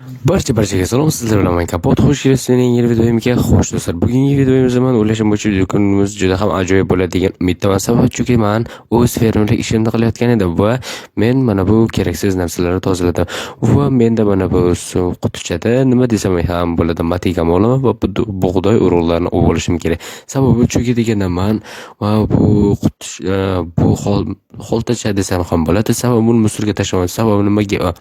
Barchaga salom, sizlar bilan men Kapot. Xush kelibsiz mening yeni videoyimga. Xush do'stlar. Bugungi videoyimizda men o'ylashim bo'yicha kunimiz juda ham ajoyib bo'ladi degan umiddaman. Sababi chunki men o'z fermada ishimni qilayotgan edim va men mana bu keraksiz narsalarni tozaladim. Va menda mana bu qutichada nima desam ham bo'ladi, matigam olaman va bug'doy urug'larini olishim kerak. Sababi chunki deganda men bu bu xoltacha desam ham bo'ladi. Sababi buni musorga tashlaman. Sababi nimaga?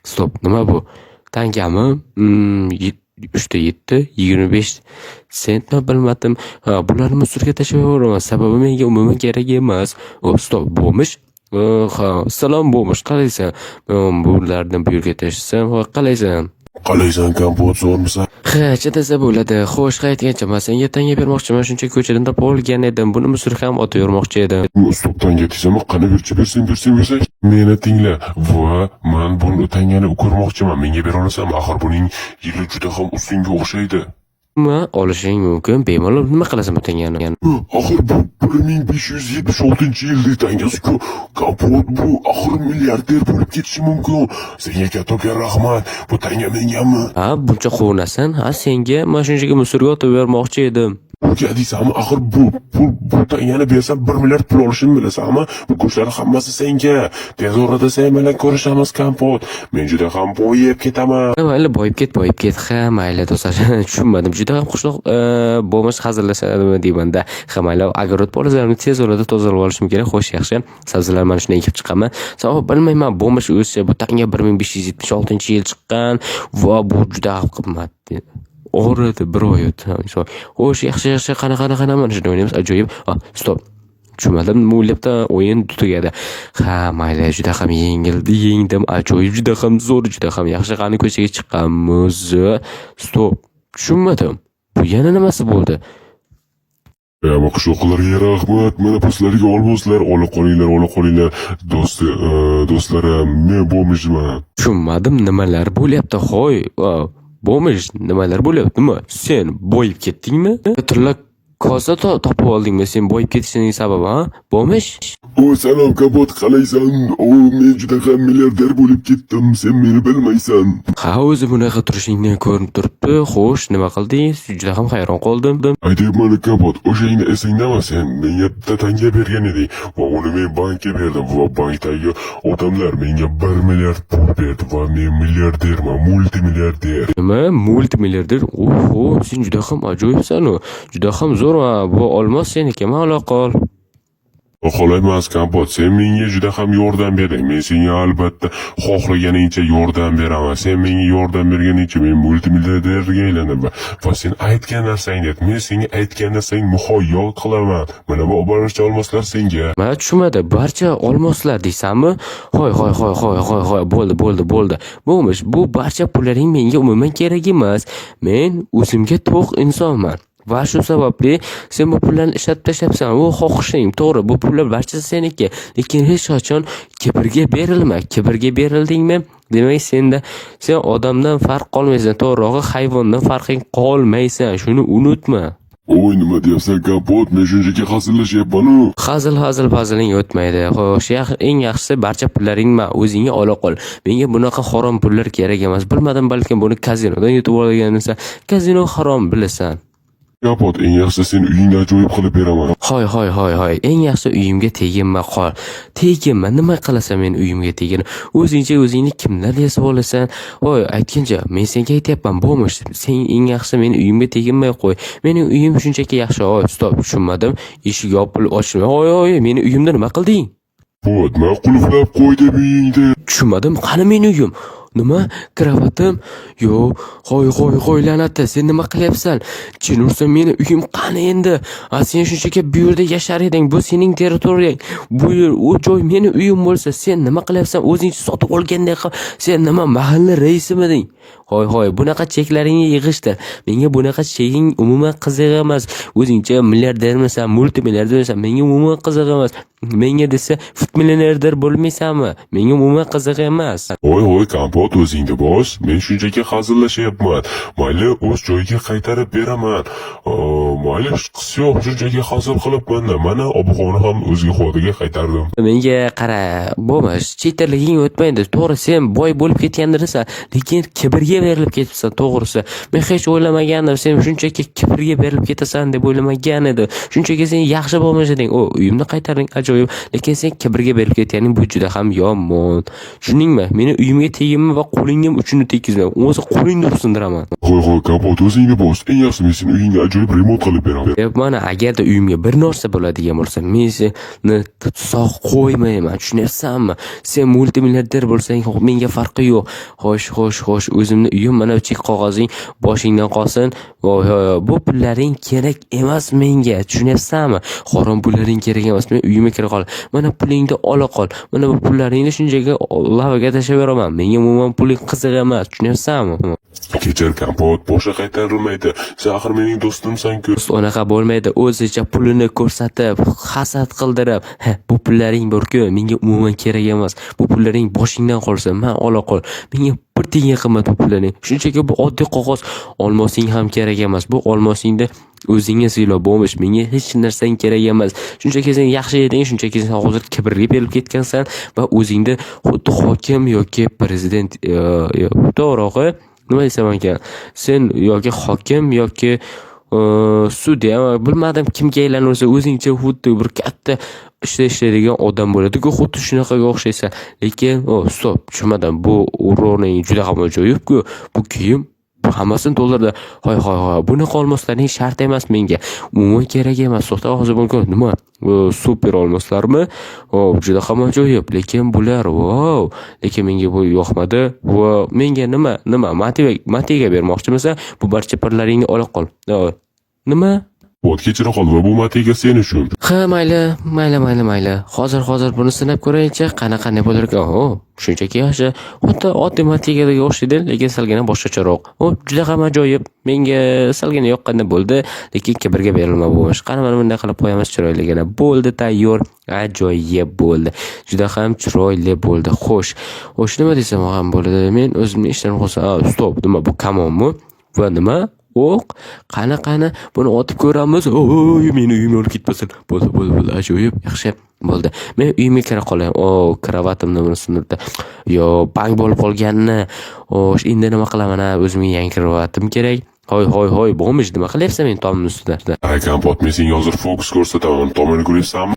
Stop, nima bu? Tangami 3.7 25 sentmi bilmadim. Bularni musorga tashlab yuboraman. Sababi menga umuman kerak emas. Stop, bo'lmish. Salom bo'lmish. Qalaysan? Bularni bu yerga tashlasam, qalaysan? Qalaysan kompot zo'rmisan? Chatasa bo'ladi. Xo'sh, qaytgancha men senga tanga bermoqchiman. Shuncha ko'chadan topib olgan edim. Buni musorga ham otib yormoqchi edim. Stop, tanga desam, qani bersang. Meni tingla. Va men buni tangani ko'rmoqchiman. Menga bera olasanmi? Axir buning yili juda ham ustunga o'xshaydi. Olishing mumkin. Bemalol nima qilasan bu tangani? Axir bu 1576-yilda tangasi-ku. Kompot bu axir milliarder bo'lib ketishi mumkin. Senga kattakon rahmat. Bu tanga mengami? Buncha quvunasan. Senga men shunchaga musorga otib bermoqchi edim. Bunga deysanmi? Axir bu tangani bersam 1 milliard pul olishimni bilasanmi? Bu go'shtlar hammasi senga. Tez orada sen bilan ko'rishamiz kompot. Men juda ham boyib ketaman. Mayli, boyib ket. Mayli do'stlar. Tushunmadim. Juda ham qushloq bo'lmish hazillashadimi deyman-da. Mayli, огород polizlarimni tez orada tozalab olishim kerak. Xo'sh, yaxshi. Sabzilar mana shunday ekib chiqaman. Sababi bilmayman, bo'lmish o'zicha bu tanga 1576-yil chiqqan va bu juda qimmat. O'rada bir oy o'tdi. Xo'sh, yaxshi. Qanaqa mana shuni o'ynaymiz. Ajoyib. Stop. Tushunmadim. O'ylabda o'yin tugadi. Mayli, juda ham yengdim. Ajoyib, juda ham zo'r, juda ham yaxshi. Qani ko'chaga chiqqanmiz. Stop. Tushunmadim. Bu yana nimasi bo'ldi? Qishloqlarga rahmat. Mana sizlarga olmoslar, ola qolinglar. Do'stlarim, men bo'lmishman. Tushunmadim, nimalar bo'lyapti? Hoy, bo'lmish, nimalar bo'lyaptimi? Sen boyib ketdingmi? Tilla kosa topib oldingmi? Sen boyib ketishining sababi, bo'lmish? Salom kompot, qalaysan? Men juda ham milliarder bo'lib ketdim. Sen meni bilmaysan. O'zi bunaqa turishingdan ko'rinib turibdi. Xo'sh, nima qilding? Juda ham hayron qoldim. Aytayapman kompot, o'shangni esingdami? Sen menga tanga bergan eding va uni men bankka berdim va bankdagi odamlar menga 1 milliard pul berdi va men milliarderman, multimilliarder. Nima? Multimilliarder? Sen juda ham ajoyibsan. Juda ham zo'r. Bu olmos seniki, ma'lum qol. Xohlayman kompot, sen menga juda ham yordam berding. Men senga albatta xohlaganingcha yordam beraman. Sen menga yordam berganingcha men multimilliarderga aylanaman. Va sen aytgan narsangni ayt. Men senga aytgan narsangni muhayyo qilaman. Mana bu barcha olmoslar senga. Men tushunmadim. Barcha olmoslar deysanmi? Hoy. Bo'ldi. Bo'lmish. Bu barcha pullaring menga umuman kerak emas. Men o'zimga to'q insonman. Va shu sababli sen bu pullarni ishlatib tashlabsan. U xohishing, to'g'ri, bu pullar barchasi seniki. Lekin hech qachon kibrga berilma. Kibrga berildingmi? Demak, sen odamdan farq qolmaysan, to'g'rirog'i hayvondan farqing qolmaysan. Shuni unutma. Nima deyapsan kompot? Men shunchaki hazillashyapman-ku. Hazil o'tmaydi. Xo'sh, eng yaxshisi barcha pullaringni o'zingga ola qol. Menga bunaqa harom pullar kerak emas. Bilmadim, balkim buni kazinodan yutib olganingsan. Kazino harom, bilasan. Kompot, eng yaxshisi sen uyingni ajoyib qilib beraman. Hoy. Eng yaxshisi uyimga teginma qol. Teginma, nima qilasan men uyimga tegin? O'zingni kimlar yasab olasan? Hoy, aytgancha, men senga aytayapman, bo'lmish. Sen eng yaxshisi men uyimga teginmay qo'y. Mening uyim shunchaki yaxshi. Stop, tushunmadim. Eshik yopilib ochma. Hoy, meni uyimda nima qilding? Men qulflab qo'ydim uyingni. Tushunmadim. Qani meni uyim? Nima? Kravatim? Yo'q. Hoy, la'natda, sen nima qilyapsan? Chin ursan meni uyim qani endi? Sen shunchaki bu yerda yashar eding. Bu sening territoriyang. Bu yer, u joy meni uyim bo'lsa, sen nima qilyapsan? O'zing sotib olgandek, sen nima mahalla raisimining? Hoy, bunaqa cheklaringni yig'ishtir. Menga bunaqa cheging umuman qiziq emas. O'zingcha milliardermisan, multimilliardermisan, menga umuman qiziq emas. Menga desa, millionerdir bo'lmaysanmi? Menga umuman qiziq emas. Hoy, kompot, o'zingni bos. Men shunchaki hazillashyapman. Mayli, o'z joyiga qaytarib beraman. Mayli, qisi yo'q, shunchaki hazil qilibman-da. Mana obxoni ham o'zga xodiga qaytardim. Menga qara, bo'lmish, chetirliging o'tmaydi. To'g'ri, sen boy bo'lib ketgandirsan, lekin kibr kibrga berilib ketibsan, to'g'risi. Men hech o'ylamagandim, sen shunchaki kibrga berilib ketasan deb o'ylamagan edim. Shunchaki sen yaxshi bo'lmish eding. O, uyimni qaytarding, ajoyib. Lekin sen kibrga berilib ketganing bu juda ham yomon. Tushundingmi? Meni uyimga tegimmi va qo'lingga uchini tekizma. O'zi qo'lingni sindiraman. Qo'y, kapot o'zingni bos. Eng yaxshisi men seni uyingga ajoyib remont qilib beraman. Mana agarda uyimga bir narsa bo'ladigan bo'lsa, men seni sog' qo'ymayman, tushunyapsanmi? Sen multimilliarder bo'lsang, menga farqi yo'q. Xo'sh, o'zimni uyim mana chek qog'ozing boshingdan qolsin. Bu pullaring kerak emas menga, tushunyapsanmi? Harom pullaring kerak emas, men uyimga kira qol. Mana pulingni ola qol. Mana bu pullaringni shunchaga lavaga tashlab beraman. Menga umuman puling qiziq emas, tushunyapsanmi? Kechir kapot, boshqa qaytarilmaydi. Sen axir mening do'stimsan-ku. Unaqa bo'lmaydi. O'zicha pulini ko'rsatib, hasad qildirib, bu pullaring bor-ku, menga umuman kerak emas. Bu pullaring boshingdan qolsin, men ola qol. Menga bir tiyin qimmat bu pullaring. Shunchaki bu oddiy qog'oz. Olmosing ham kerak emas. Bu olmosingni o'zingga siylab bo'lmish. Menga hech narsang kerak emas. Shunchaki sen yaxshi eding, shunchaki sen hozir kibrga berilib ketgansan va o'zingni xuddi hokim yoki prezident to'g'ri, nima desam ekan? Sen yoki hokim yoki sudya, bilmadim kimga aylanursa o'zingcha xuddi bir katta ishlaydigan odam bo'ladi-ku, xuddi shunaqaga o'xshaysan. Lekin, stop, tushunmadim. Bu o'rning juda ham ajoyib-ku. Bu kiyim hammasini dollarda. Hoy, bunaqa olmoslarning shart emas menga. Umuman kerak emas. So'xta hozir bunga nima? Super olmoslarmi? Juda ham ajoyib. Lekin bular, lekin menga bu yoqmadi. Va menga nima? Matiga bermoqchimisan? Bu barcha pullaringni ola qol. Nima? Bot kechira qol va bu matiga sen uchun. Ha, mayli. Hozir buni sinab ko'raychi, qanaqa bo'lar ekan. Shunchaki yaxshi. Xuddi oddiy matigaga o'xshaydi, lekin salgina boshqacharoq. Juda ham ajoyib. Menga salgina yoqqanda bo'ldi, lekin kibrga berilma bo'lmish. Qani mana bunday qilib qo'yamiz chiroyligina. Bo'ldi, tayyor. Ajoyib bo'ldi. Juda ham chiroyli bo'ldi. Xo'sh, nima desam ham bo'ladi? Men o'zimni ishdan qo'ysam, stop, nima bu kamonmi? Va nima? Qani buni otib ko'ramiz. Meni uyimga olib ketmasin. Bo'ldi, ajoyib, yaxshi bo'ldi. Men uyimga kira qolay. Kravatimni buni sindirdi. Bang bo'lib qolganini. Endi nima qilaman? O'zimga yangi kravatim kerak. Hoy, bo'lmish, nima qilyapsan men tomning ustida? Kapot, men senga hozir fokus ko'rsataman. Tomini ko'ryapsanmi?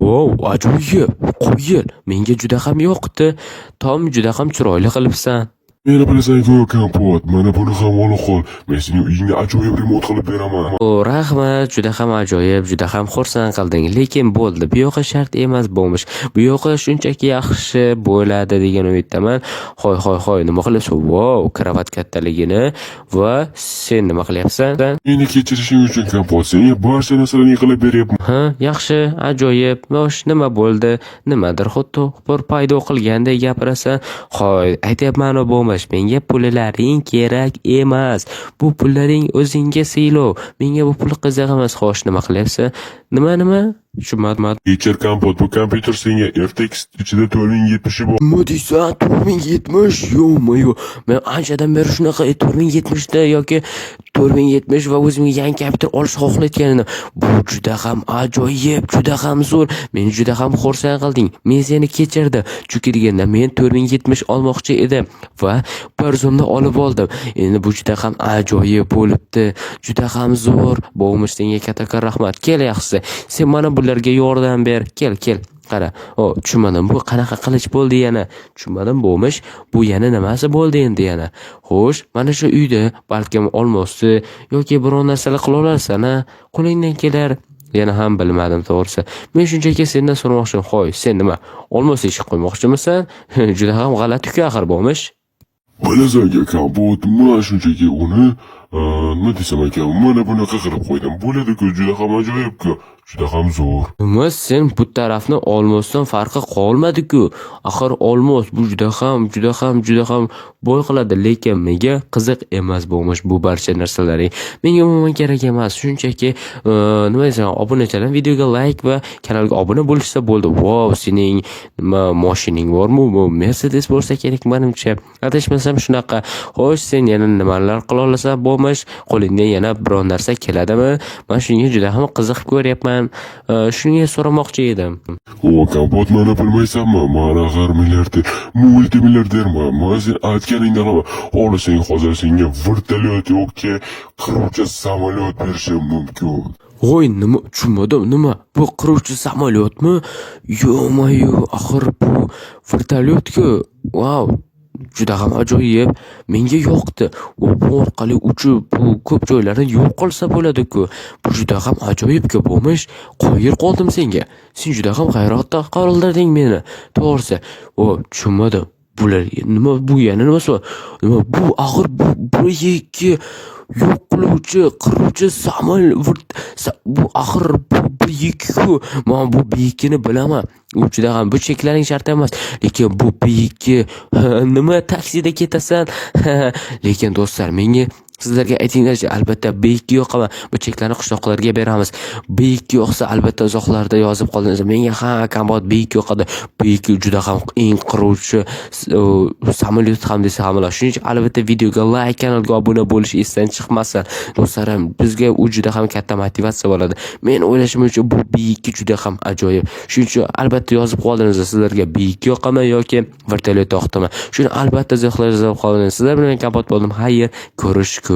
Ajoyib. Qo'yil. Menga juda ham yoqdi. Tom juda ham chiroyli qilibsan. Meni bilasan-ku, kapot, mana buni ham ola qol. Men sening uyingga ajoyib remont qilib beraman. Rahmat, juda ham ajoyib, juda ham xursand qilding. Lekin bo'ldi, bu yoqqa shart emas bo'lmish. Bu yoqqa shunchaki yaxshi bo'ladi degan umiddaman. Hoy, nima qilyapsan? Kravat kattaligini va sen nima qilyapsan? Meni kechirishing uchun kapot, senga barcha narsalarni qilib beryapman. Yaxshi, ajoyib. Nima bo'ldi? Nimadir xuddi bir paydo qilgandek gapirasan. Hoy, aytayapman bo'lmish. Menga pullaring kerak emas. Bu pullaring o'zingga siylov. Menga bu pul qiziq emas. Xo'sh, nima qilyapsan? Nima? Tushunmadim. Kechir kapot, bu kompyuter senga RTX ichida 4070 bor. Nima deysan? 4070? Yo'q. Men anchadan beri shunaqa 4070 da yoki 4070 va o'zimga yangi kompyuter olish xohlayotganim. Bu juda ham ajoyib, juda ham zo'r. Meni juda ham xursand qilding. Men seni kechirdi. Chunki deganda men 4070 olmoqchi edim va bir zumda olib oldim. Endi bu juda ham ajoyib bo'libdi. Juda ham zo'r. Bo'lmish, senga katta rahmat. Kel yaxshisi. Sen mana bularga yordam ber. Kel. Qara. Tushunmadim. Bu qanaqa qilich bo'ldi yana? Tushunmadim bo'lmish. Bu yana nimasi bo'ldi endi yana? Xo'sh, mana shu uyda balkim olmosni yoki biror narsalar qila olarsan, qo'lingdan kelar. Yana ham bilmadim to'g'risi. Men shunchaki sendan so'ramoqchiman. Xo'y, sen nima? Olmos ishib qo'ymoqchimisan? Juda ham g'alati-ku axir bo'lmish. Bilasan-ku, kapot, men shunchaki uni nima desam ekan, mana bunaqa qilib qo'ydim. Bo'ladi-ku, juda ham ajoyib-ku. Juda ham zo'r. Nima, sen bu tarafni olmosdan farqi qolmadi-ku. Axir olmos bu juda ham boy qiladi, lekin menga qiziq emas bo'lmish bu barcha narsalaring. Menga umuman kerak emas. Shunchaki nima desam, obunachilar videoga like va kanalga obuna bo'lishsa bo'ldi. Sening mashining bormi? Bu Mercedes bo'lsa kerak menimcha. Adashmasam shunaqa. Xo'sh, sen yana nimalar qila olasan? bo'lmish, qo'lingdan yana biror narsa keladimi? Men shunga juda ham qiziqib ko'ryapman. Shunga so'ramoqchi edim. O kompot meni bilmaysanmi? Men axir milliarder, multimilliarderman. Men sen aytganingdan xohlasang hozir senga vertolyot yoki qiruvchi samolyot berishim mumkin. Voy, nima tushunmadim, nima? Bu qiruvchi samolyotmi? Yo-mayo, axir bu vertolyot-ku. Wow, juda ham ajoyib. Menga yoqdi. U bu orqali uchib, bu ko'p joylarni yo'q qilsa bo'ladi-ku. Bu juda ham ajoyib-ku bo'lmish. Qoyil qoldim senga. Sen juda ham hayratda qoldirding meni. To'g'risi, tushunmadim. Bular nima, bu yana nimasi? Nima bu axir bu ikki yo'q qiluvchi, qiruvchi samolyot. Bu axir bu biyik-ku. Men bu biyikini bilaman. U juda ham bu cheklaring shart emas. Lekin bu biyikki nima taksida ketasan? Lekin do'stlar, menga sizlarga aytinglarchi, albatta biyikki yoqaman. Bu cheklarni qishloqlarga beramiz. Biyikki yoqsa albatta uzoqlarda yozib qoldingiz. Menga kompot biyik yoqadi. Biyikki juda ham eng qiruvchi samolyot ham desa ham bo'ladi. Shuning uchun albatta videoga like, kanalga obuna bo'lish esdan chiqmasin. Do'stlarim, bizga u juda ham katta motivatsiya bo'ladi. Men o'ylashimcha bu biyikki juda ham ajoyib. Shuning uchun albatta yozib qoldingiz, sizlarga biyik yoqaman yoki vertolyot yoqdimi. Shuni albatta izohlaringizni qoldiring. Sizlar bilan kompot bo'ldim. Xayr, ko'rishguncha.